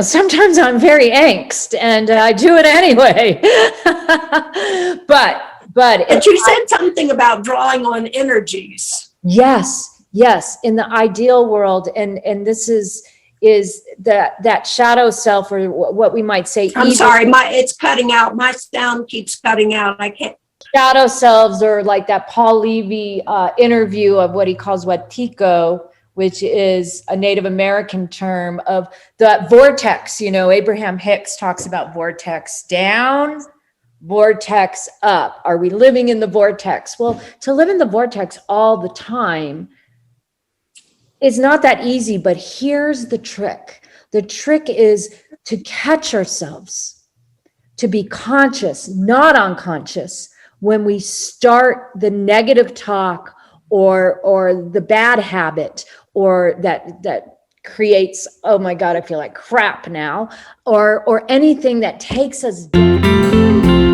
sometimes I'm very angst and I do it anyway. But you said something about drawing on energies. Yes, in the ideal world, and this is that shadow self, or what we might say. I'm sorry, it's cutting out. My sound keeps cutting out. I can't. Shadow selves, or like that Paul Levy interview of what he calls Wetiko, which is a Native American term of that vortex. Abraham Hicks talks about vortex down, vortex up. Are we living in the vortex? Well, to live in the vortex all the time is not that easy, but here's the trick. The trick is to catch ourselves, to be conscious, not unconscious, when we start the negative talk or the bad habit, or that creates, oh my God, I feel like crap now, or anything that takes us down.